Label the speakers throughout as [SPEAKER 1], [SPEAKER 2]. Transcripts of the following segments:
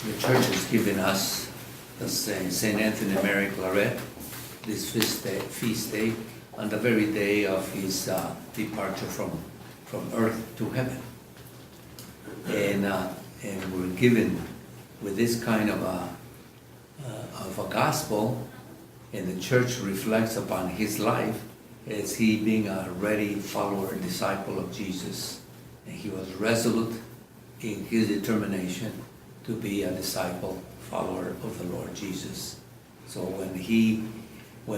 [SPEAKER 1] the church has given us the St. Anthony Mary Claret, this feast day, on the very day of his departure from earth to heaven. And we're given with this kind of a gospel, and the church reflects upon his life as he being a ready follower and disciple of Jesus. And he was resolute in his determination to be a disciple, follower of the Lord Jesus. So when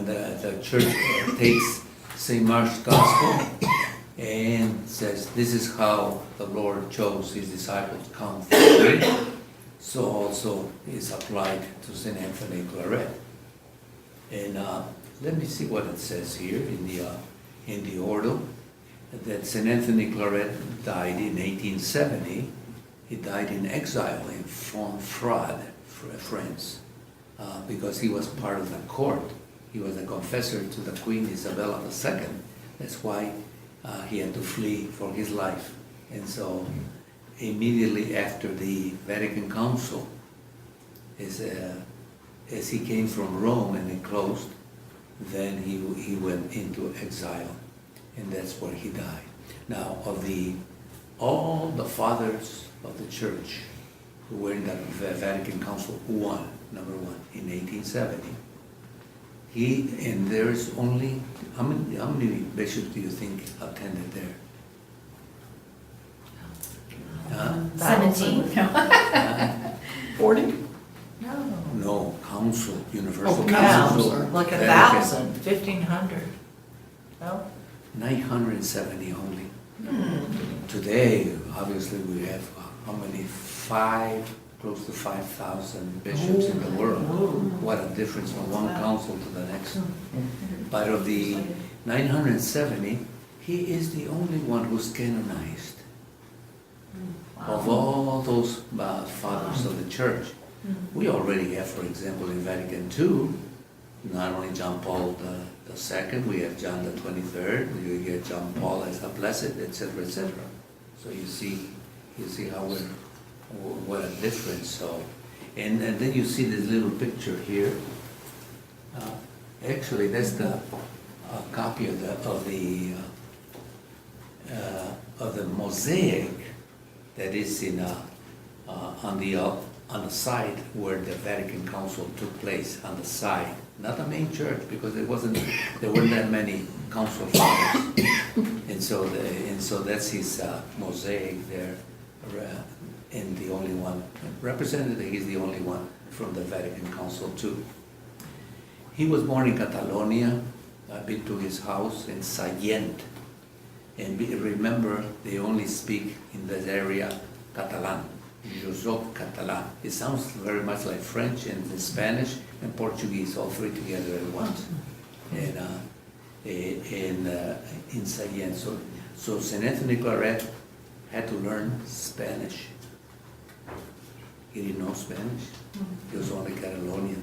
[SPEAKER 1] the church takes St. Mark's Gospel and says, this is how the Lord chose his disciples to come forward, so also is applied to St. Anthony Claret. And let me see what it says here in the Ordo, that St. Anthony Claret died in 1870. He died in exile in Fontfroid, France, because he was part of the court. He was a confessor to the Queen Isabella II. That's why he had to flee for his life. And so immediately after the Vatican Council, as he came from Rome and it closed, then he went into exile, and that's where he died. Now, of all the fathers of the church who were in the Vatican Council number one, in 1870, and there's only, how many bishops do you think attended there?
[SPEAKER 2] 17.
[SPEAKER 3] 40?
[SPEAKER 1] No, council, universal
[SPEAKER 3] council.
[SPEAKER 1] council.
[SPEAKER 2] Like
[SPEAKER 1] Vatican.
[SPEAKER 2] 1,000, 1,500. No?
[SPEAKER 1] 970 only. Today, obviously, we have how many? Close to 5,000 bishops in the world. What a difference from one council to the next. But of the 970, he is the only one who's canonized. Of all those fathers of the church. We already have, for example, in Vatican II, not only John Paul II, we have John the 23rd, we get John Paul as the Blessed, etc., etc. So you see how what a difference. So, and then you see this little picture here. Actually, that's the copy of the mosaic that is in on the side where the Vatican Council took place, on the side, not the main church, because there weren't that many council fathers, and so that's his mosaic there, and the only one represented. He's the only one from the Vatican Council too. He was born in Catalonia. I've been to his house in Sallent, and remember they only speak in that area Catalan. Josep Catalan. It sounds very much like French and Spanish and Portuguese, all three together at once. And in Sallent, so St. Anthony Claret had to learn Spanish. He didn't know Spanish. He was only Catalonian.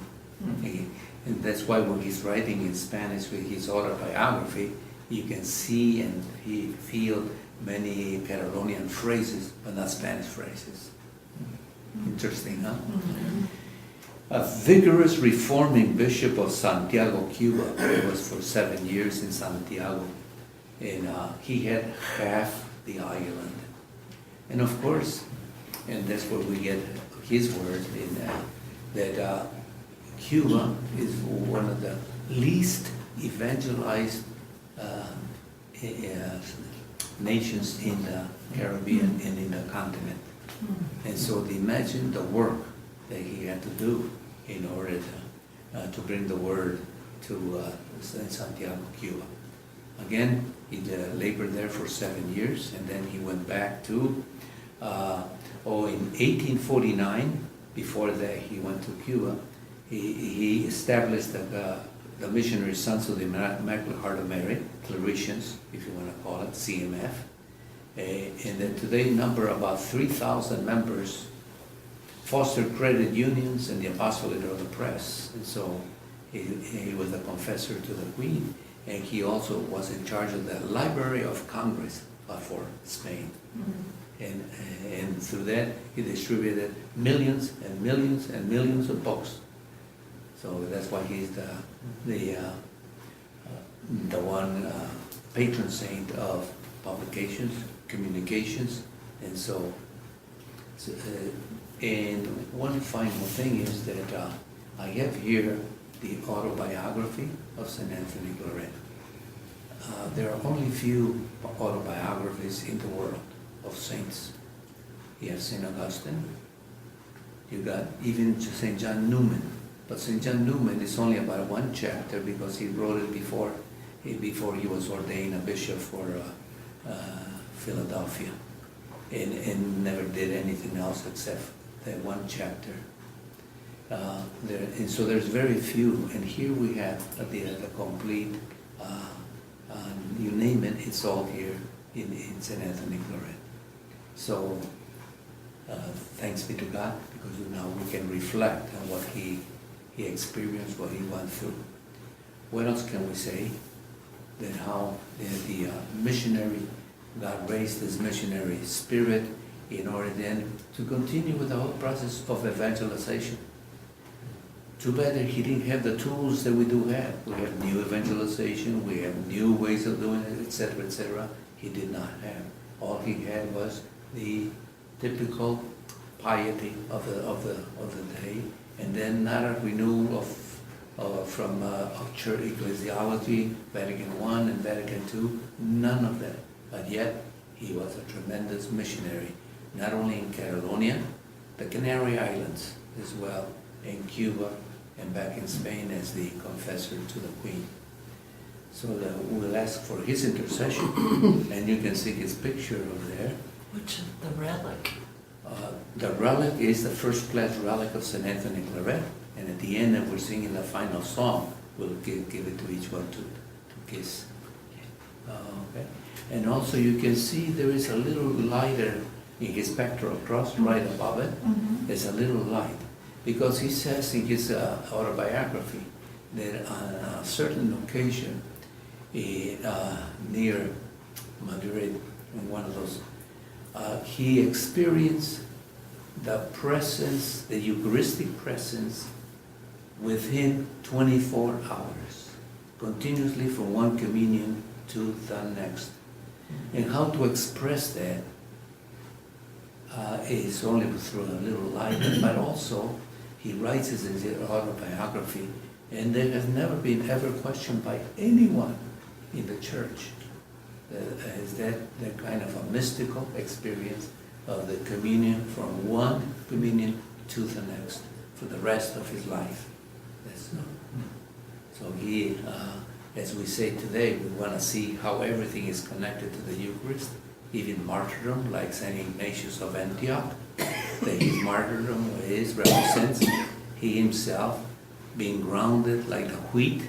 [SPEAKER 1] And that's why when he's writing in Spanish with his autobiography, you can see and feel many Catalonian phrases, but not Spanish phrases. Interesting, huh? A vigorous reforming bishop of Santiago, Cuba. He was for 7 years in Santiago, and he had half the island. And of course, and that's where we get his word in that Cuba is one of the least evangelized nations in the Caribbean and in the continent. And so imagine the work that he had to do in order to bring the word to Santiago, Cuba. Again, he labored there for 7 years, and then he went back to, in 1849, before that he went to Cuba, he established the Missionary Sons of the Immaculate Heart of Mary, Claretians, if you want to call it, CMF. And that today number about 3,000 members, foster credit unions, and the apostolate of the press. And so he was a confessor to the Queen, and he also was in charge of the Library of Congress for Spain. And through that, he distributed millions and millions and millions of books. So that's why he's the one patron saint of publications, communications, and so. And one final thing is that I have here the autobiography of St. Anthony Claret. There are only few autobiographies in the world of saints. You have St. Augustine, you got even St. John Newman, but St. John Newman is only about one chapter because he wrote it before he was ordained a bishop for Philadelphia, and never did anything else except that one chapter. And so there's very few, and here we have the complete, you name it, it's all here in St. Anthony Claret. So thanks be to God, because now we can reflect on what he experienced, what he went through. What else can we say? That how the missionary, God raised his missionary spirit in order then to continue with the whole process of evangelization. Too bad that he didn't have the tools that we do have. We have new evangelization, we have new ways of doing it, etc., etc. He did not have. All he had was the typical piety of the day, and then not a renewal of church ecclesiology, Vatican I and Vatican II, none of that. But yet he was a tremendous missionary, not only in Catalonia, the Canary Islands as well, in Cuba, and back in Spain as the confessor to the Queen. So we'll ask for his intercession, and you can see his picture over there.
[SPEAKER 2] Which is the relic?
[SPEAKER 1] The relic is the first class relic of St. Anthony Claret, and at the end, if we're singing the final song, we'll give it to each one to kiss. Okay. And also you can see there is a little lighter in his pectoral cross right above it.
[SPEAKER 2] Mm-hmm.
[SPEAKER 1] There's a little light, because he says in his autobiography that on a certain occasion near Madrid, in one of those, he experienced the presence, the Eucharistic presence, within 24 hours, continuously from one communion to the next. And how to express that is only through a little light, but also he writes this in his autobiography, and there has never been ever questioned by anyone in the church. Is that kind of a mystical experience of the communion from one communion to the next for the rest of his life. That's no. So he, as we say today, we want to see how everything is connected to the Eucharist, even martyrdom, like St. Ignatius of Antioch, that his martyrdom represents he himself being grounded like the wheat,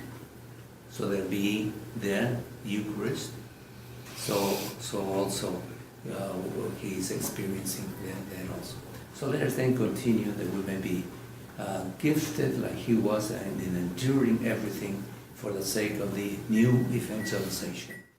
[SPEAKER 1] so there be the Eucharist. So also he's experiencing that also. So let us then continue that we may be gifted like he was and in enduring everything for the sake of the new evangelization.